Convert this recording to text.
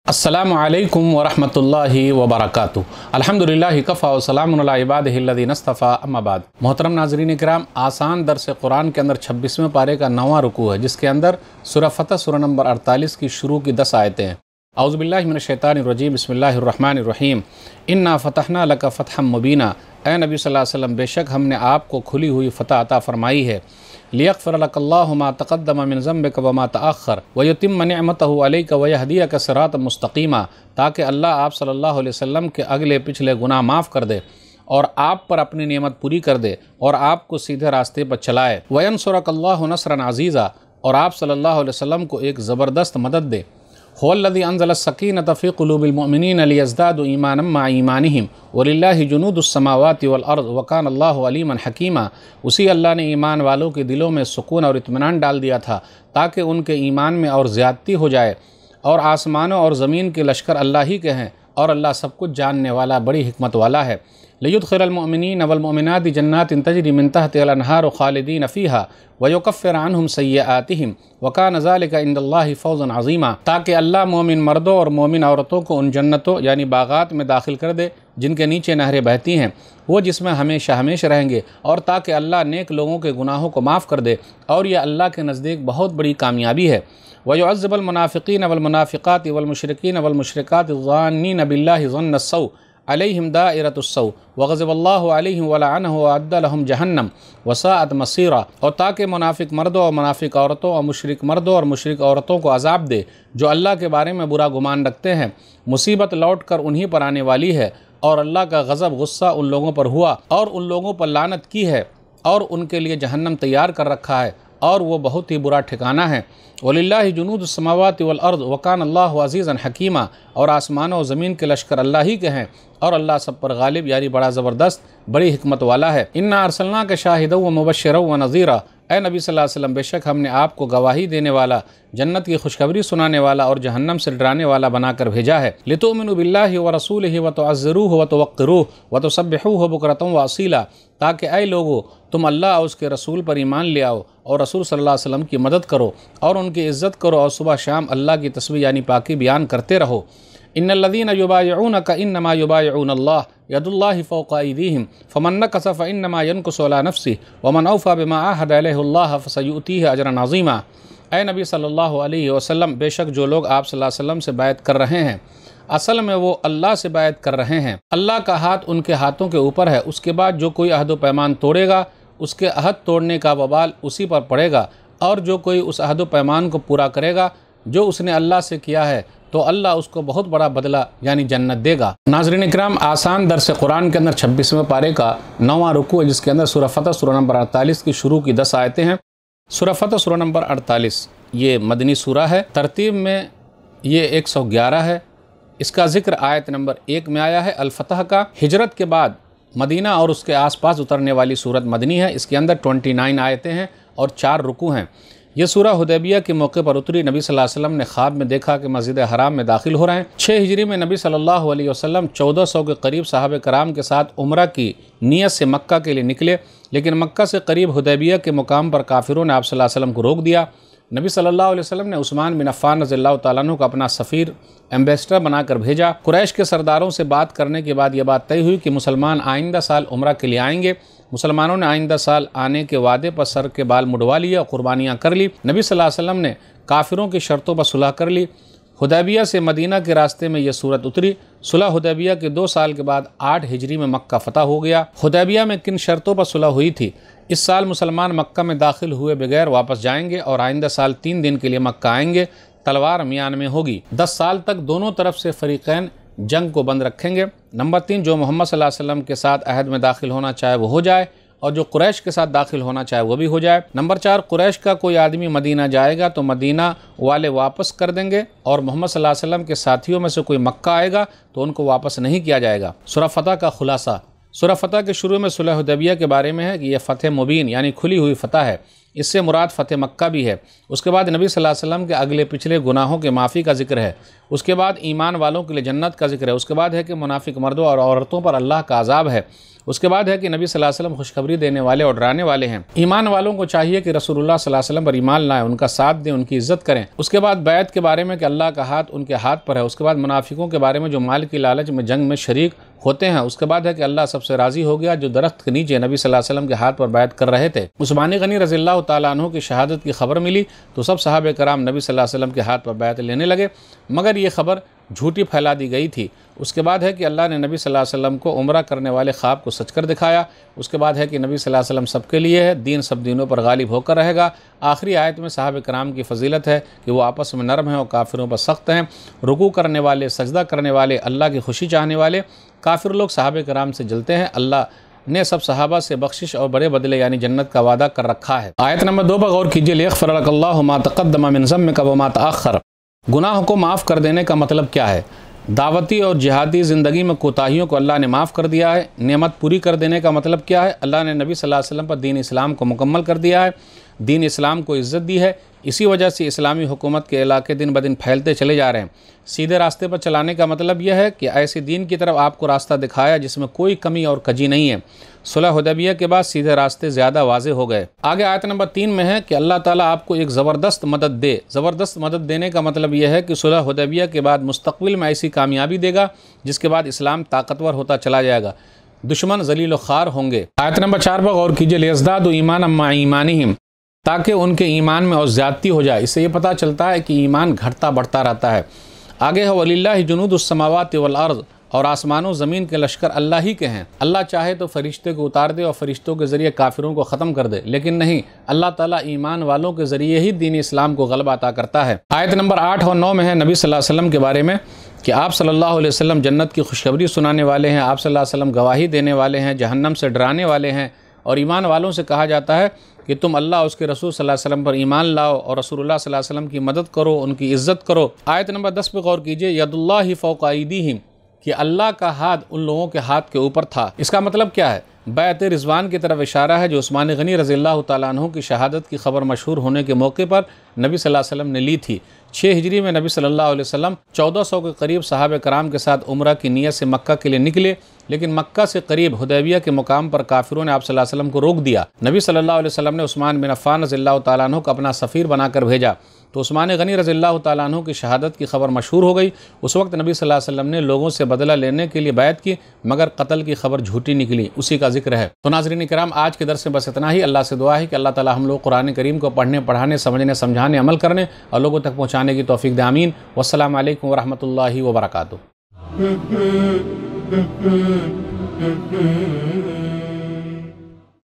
अस्सलामु अलैकुम वरहमतुल्लाहि वबरकातुहू। अल्हम्दुलिल्लाहि कफ़ा व सलामुन अला इबादिहिल्लज़ीना इस्तफ़ा अम्मा बाद। मोहतरम नाज़रीन इकराम, आसान दर्स कुरान के अंदर 26वें पारे का 9वां रुकू है, जिसके अंदर सूरह फ़तह सूरह नंबर 48 की शुरू की 10 आयतें हैं। औज़ु बिल्लाहि मिनश शैतानिर रजीम, बिस्मिल्लाहिर रहमानिर रहीम। इन्ना फ़तहना लका फ़तहम मुबीना। ए नबी सल्लल्लाहु अलैहि वसल्लम, बेशक हमने आपको खुली हुई फ़तह अता फ़रमाई है। लियग़फ़िर लकल्लाहु मा तक़द्दम मिन ज़म्बिक व मा तअख़्ख़र व युतिम्म निअमतहु अलैका व यहदियका सिरातम मुस्तक़ीमा, ताकि अल्लाह आप सल्लल्लाहु अलैहि वसल्लम के अगले पिछले गुनाह माफ़ कर दे और आप पर अपनी नेमत पूरी कर दे और आपको सीधे रास्ते पर चलाए। व यंसुरकल्लाहु नस्रन अज़ीज़ा, और आप सल्लल्लाहु अलैहि वसल्लम को एक ज़बरदस्त मदद दे। हुवल्लज़ी अंज़ला अस्सकीनता फ़ी क़ुलूबिल मुअमिनीना लियज़दादू ईमानम मअ ईमानिहिम वलिल्लाहि जुनूदुस समावाति वल अर्ज़ व काना अल्लाहु अलीमन हकीमा। उसी अल्लाह ने ईमान वालों के दिलों में सुकून और इत्मीनान डाल दिया था ताकि उनके ईमान में और ज़्यादती हो जाए। और आसमानों और ज़मीन के लश्कर अल्लाह ही के हैं और अल्लाह सब कुछ जानने वाला, बड़ी हिकमत वाला है। लियुदखिलल मुअमिनीन वल मुअमिनाति जन्नातिन तजरी मिन तहतिहल अनहारु खालिदीन फ़ीहा व युकफ़्फ़िर अन्हुम सय्यआतिहिम व कान ज़ालिका इंदल्लाहि फ़ौज़न अज़ीमा, ताकि अल्लाह मोमिन मर्दों और मोमिन औरतों को उन जन्नतों यानी बागात में दाखिल कर दे जिनके नीचे नहरें बहती हैं, वो जिसमें हमेशा हमेशा रहेंगे, और ताकि अल्लाह नेक लोगों के गुनाहों को माफ़ कर दे, और यह अल्लाह के नज़दीक बहुत बड़ी कामयाबी है। वयुअज़्ज़िबुल मुनाफ़िक़ीन वल मुनाफ़िक़ाति वल मुशरिकीन वल मुशरिकाति ज़ान्नीन बिल्लाहि ज़न्नस्सौ अलैहिम दाइरतुस्सौ व ग़ज़िबल्लाहु अलैहिम व लअनहु व अद्द लहुम जहन्नम व साअत मसीरा, और ताकि मुनाफिक मर्दों और मुनाफिक औरतों और मुशरिक मर्दों और मुशरिक औरतों को अज़ाब दे जो अल्लाह के बारे में बुरा गुमान रखते हैं। मुसीबत लौट कर उन्हीं पर आने वाली है, और अल्लाह का गज़ब गुस्सा उन लोगों पर हुआ और उन लोगों पर लानत की है, और उनके लिए जहन्नम तैयार कर रखा है, और वो बहुत ही बुरा ठिकाना है। वलिल्लाहि जुनूदुस समावाति वल अर्ज़ व कान अल्लाहु अज़ीज़न हकीमा, और आसमानों और ज़मीन के लश्कर अल्लाह ही के हैं और अल्लाह सब पर गालिब यानी बड़ा ज़बरदस्त, बड़ी हिकमत वाला है। इन्ना अरसलनाका शाहिदन व मुबश्शिरन व नज़ीरा। ए नबी सल्लल्लाहु अलैहि वसल्लम, बेशक हमने आपको गवाही देने वाला, जन्नत की खुशखबरी सुनाने वाला और जहन्नम से डराने वाला बनाकर भेजा है। लितुमिनु बिल्लाहि व रसूलिहि व तुअज़्ज़िरूहु व तुवक़्क़िरूहु व तुसब्बिहूहु बुक्रतन व असीला, ताकि ऐ लोगो तुम अल्लाह और उसके रसूल पर ईमान ले आओ और रसूल सल्लल्लाहु अलैहि वसल्लम की मदद करो और उनकी इज़्ज़त करो, और सुबह शाम अल्लाह की तस्बीह यानी पाकी बयान करते रहो। इन्नल्लज़ीना युबायिऊनका इन्नमा युबायिऊनल्लाह यदुल्लाहि फ़ौक़ अयदीहिम फ़मन नकसा फ़इन्नमा यनकुसु अला नफ़्सिहि वमन औफ़ा बिमा आहद अलैहिल्लाह फ़सयुतीहि अजरन अज़ीमा। ऐ नबी सल्लल्लाहु अलैहि वसल्लम, बेशक जो लोग आप सल्लल्लाहु अलैहि वसल्लम से बैत कर रहे हैं, असल में वो अल्लाह से बैत कर रहे हैं। अल्लाह का हाथ उनके हाथों के ऊपर है। उसके बाद जो कोई अहद व पैमान तोड़ेगा, उसके अहद तोड़ने का वबाल उसी पर पड़ेगा, और जो कोई उस अहद व पैमान को पूरा करेगा जो उसने अल्लाह से किया है, तो अल्लाह उसको बहुत बड़ा बदला यानी जन्नत देगा। नाज़रीन इकराम, आसान दर्स कुरान के अंदर 26वें पारे का 9वां रुकू है, जिसके अंदर सूरह फ़तह सूरह नंबर 48 की शुरू की 10 आयतें हैं। सूरह फ़तह सूरह नंबर 48 ये मदनी सूरह है। तरतीब में ये 111 है। इसका ज़िक्र आयत नंबर 1 में आया है अल-फ़तह का। हिजरत के बाद मदीना और उसके आसपास उतरने वाली सूरत मदनी है। इसके अंदर 29 आयतें हैं और 4 रुकू हैं। ये सूरह हुदैबिया के मौके पर उतरी। नबी सल्लल्लाहु अलैहि वसल्लम ने ख्वाब में देखा कि मस्जिद हराम में दाखिल हो रहे हैं। 6 हिजरी में नबी सल्लल्लाहु अलैहि वसल्लम 1400 के करीब सहाबे कराम के साथ उम्रा की नीयत से मक्का के लिए निकले, लेकिन मक्का से करीब हुदैबिया के मुकाम पर काफिरों ने आप सल्लल्लाहु अलैहि वसल्लम को रोक दिया। नबी सल्लल्लाहु अलैहि वसल्लम ने उस्मान बिन अफ़्फ़ान रज़ियल्लाहु ताला अन्हु को अपना सफ़ीर एम्बेसडर बनाकर भेजा। कुरैश के सरदारों से बात करने के बाद यह बात तय हुई कि मुसलमान आइंदा साल उम्रा के लिए आएंगे। मुसलमानों ने आइंदा साल आने के वादे पर सर के बाल मुड़वा लिए और कुर्बानियाँ कर ली। नबी सल्लल्लाहु अलैहि वसल्लम ने काफिरों की शर्तों पर सुलह कर ली। हुदैबिया से मदीना के रास्ते में यह सूरत उतरी। सुलह हुदैबिया के 2 साल के बाद 8 हिजरी में मक्का फ़तह हो गया। हुदैबिया में किन शर्तों पर सुलह हुई थी? इस साल मुसलमान मक्का में दाखिल हुए बगैर वापस जाएंगे और आइंदा साल 3 दिन के लिए मक्का आएंगे। तलवार मियान में होगी। 10 साल तक दोनों तरफ से फ़रीक़ैन जंग को बंद रखेंगे। नंबर 3, जो मोहम्मद सल्लल्लाहु अलैहि वसल्लम के साथ अहद में दाखिल होना चाहे वो हो जाए, और जो कुरैश के साथ दाखिल होना चाहे वो भी हो जाए। नंबर 4, कुरैश का कोई आदमी मदीना जाएगा तो मदीना वाले वापस कर देंगे, और मोहम्मद सल्लल्लाहु अलैहि वसल्लम के साथियों में से कोई मक्का आएगा तो उनको वापस नहीं किया जाएगा। सूरह फ़तह का खुलासा। सूरह फ़तह के शुरू में सुलह हुदैबिया के बारे में है कि यह फ़तह मुबीन यानी खुली हुई फ़तह है। اس سے مراد فتح مکہ بھی ہے۔ اس کے بعد نبی صلی اللہ علیہ وسلم کے اگلے پچھلے گناہوں کے معافی کا ذکر ہے۔ اس کے بعد ایمان والوں کے لیے جنت کا ذکر ہے۔ اس کے بعد ہے کہ منافق مردوں اور عورتوں پر اللہ کا عذاب ہے۔ اس کے بعد ہے کہ نبی صلی اللہ علیہ وسلم خوشخبری دینے والے اور ڈرانے والے ہیں۔ ایمان والوں کو چاہیے کہ رسول اللہ صلی اللہ علیہ وسلم پر ایمان لائیں، ان کا ساتھ دیں، ان کی عزت کریں۔ اس کے بعد بیعت کے بارے میں کہ اللہ کا ہاتھ ان کے ہاتھ پر ہے۔ اس کے بعد منافقوں کے بارے میں جو مال کی لالچ میں جنگ میں شریک ہوتے ہیں۔ اس کے بعد ہے کہ اللہ سب سے راضی ہو گیا جو درخت کے نیچے نبی صلی اللہ علیہ وسلم کے ہاتھ پر بیعت کر رہے تھے۔ عثمان غنی رضی اللہ تعالیٰ عنہ کی شہادت کی خبر ملی تو سب صحابہ کرام نبی صلی اللہ علیہ وسلم کے ہاتھ پر بیعت لینے لگے، مگر یہ خبر جھوٹی پھیلا دی گئی تھی۔ اس کے بعد ہے کہ اللہ نے نبی صلی اللہ علیہ وسلم کو عمرہ کرنے والے خواب کو سچ کر دکھایا۔ اس کے بعد ہے کہ نبی صلی اللہ علیہ وسلم سب کے لیے ہے، دین سب دینوں پر غالب ہو کر رہے گا۔ آخری آیت میں صحابہ کرام کی فضیلت ہے کہ وہ آپس میں نرم ہیں اور کافروں پر سخت ہیں، رکوع کرنے والے، سجدہ کرنے والے، اللہ کی خوشی چاہنے والے۔ کافر لوگ صحابہ کرام سے جلتے ہیں، اللہ نے سب صحابہ سے بخشش اور بڑے بدلے یعنی جنت کا وعدہ کر رکھا ہے۔ آیت نمبر 2 پر غور کیجئے، لیغفر لک اللہ ما تقدم من ذنبک وما تأخر۔ گناہوں کو معاف کر دینے کا مطلب کیا ہے؟ دعوتی اور جہادی زندگی میں کوتاہیوں کو اللہ نے معاف کر دیا ہے۔ نعمت پوری کر دینے کا مطلب کیا ہے؟ اللہ نے نبی صلی اللہ علیہ وسلم پر دین اسلام کو مکمل کر دیا ہے، دین اسلام کو عزت دی ہے، اسی وجہ سے اسلامی حکومت کے علاقے دن بدن پھیلتے چلے جا رہے ہیں۔ سیدھے راستے پر چلانے کا مطلب یہ ہے کہ ایسے دین کی طرف آپ کو راستہ دکھایا جس میں کوئی کمی اور کجی نہیں ہے۔ صلح حدیبیہ کے بعد سیدھے راستے زیادہ واضح ہو گئے۔ آگے آیت نمبر 3 میں ہے کہ اللہ تعالیٰ آپ کو ایک زبردست مدد دے۔ زبردست مدد دینے کا مطلب یہ ہے کہ صلح حدیبیہ کے بعد مستقبل میں ایسی کامیابی دے گا جس کے بعد اسلام طاقتور ہوتا چلا جائے گا، دشمن ذلیل و خوار ہوں گے۔ آیت نمبر 4 پر غور کیجئے، لیزدادوا ایمانا مع ایمانہم، تاکہ ان کے ایمان میں اور زیادتی ہو جائے۔ اس سے یہ پتہ چلتا ہے کہ ایمان گھٹتا بڑھتا رہتا ہے۔ آگے ہے وَلِلَّهِ جُنُودُ السَّمَاوَاتِ وَالْأَرْضِ، اور آسمان و زمین کے لشکر اللہ ہی کے ہیں۔ اللہ چاہے تو فرشتے کو اتار دے اور فرشتوں کے ذریعے کافروں کو ختم کر دے، لیکن نہیں، اللہ تعالیٰ ایمان والوں کے ذریعے ہی دین اسلام کو غلبہ عطا کرتا ہے۔ آیت نمبر 8 اور 9 میں ہے نبی صلی اللہ علیہ وسلم کے بارے میں کہ آپ صلی اللہ علیہ وسلم جنت کی خوشخبری سنانے والے ہیں، آپ صلی اللہ علیہ وسلم گواہی دینے والے ہیں، جہنم سے ڈرانے والے ہیں، اور ایمان والوں سے کہا جاتا ہے کہ تم اللہ اور اس کے رسول صلی اللہ علیہ وسلم پر ایمان لاؤ اور رسول اللہ صلی اللہ علیہ وسلم کی مدد کرو، ان کی عزت کرو۔ آیت نمبر 10 پہ غور کیجئے، ید اللہ فوق ایدیہم، کہ اللہ کا ہاتھ ان لوگوں کے ہاتھ کے اوپر تھا۔ اس کا مطلب کیا ہے؟ بیعت رضوان کی طرف اشارہ ہے جو عثمان غنی رضی اللہ تعالیٰ عنہ کی شہادت کی خبر مشہور ہونے کے موقع پر نبی صلی اللہ علیہ وسلم نے لی تھی۔ 6 ہجری میں نبی صلی اللہ علیہ وسلم 1400 کے قریب صحابہ کرام کے ساتھ عمرہ کی نیت سے مکہ کے لیے نکلے، لیکن مکہ سے قریب حدیبیہ کے مقام پر کافروں نے آپ صلی اللہ علیہ وسلم کو روک دیا۔ نبی صلی اللہ علیہ وسلم نے عثمان بن عفان رضی اللہ تعالیٰ عنہ کو اپنا سفیر بنا کر بھیجا، تو عثمان غنی رضی اللہ تعالیٰ عنہ کی شہادت کی خبر مشہور ہو گئی۔ اس وقت نبی صلی اللہ علیہ وسلم نے لوگوں سے بدلہ لینے کے لیے بیعت کی، مگر قتل کی خبر جھوٹی نکلی، اسی کا ذکر ہے۔ تو ناظرین کرام، آج کے درس میں بس اتنا ہی۔ اللہ سے دعا ہے کہ اللہ تعالیٰ ہم لوگ قرآن کریم کو پڑھنے، پڑھانے، سمجھنے، سمجھانے، عمل کرنے اور لوگوں تک پہنچانے کی توفیق دے، آمین۔ والسلام علیکم ورحمۃ اللہ وبرکاتہ۔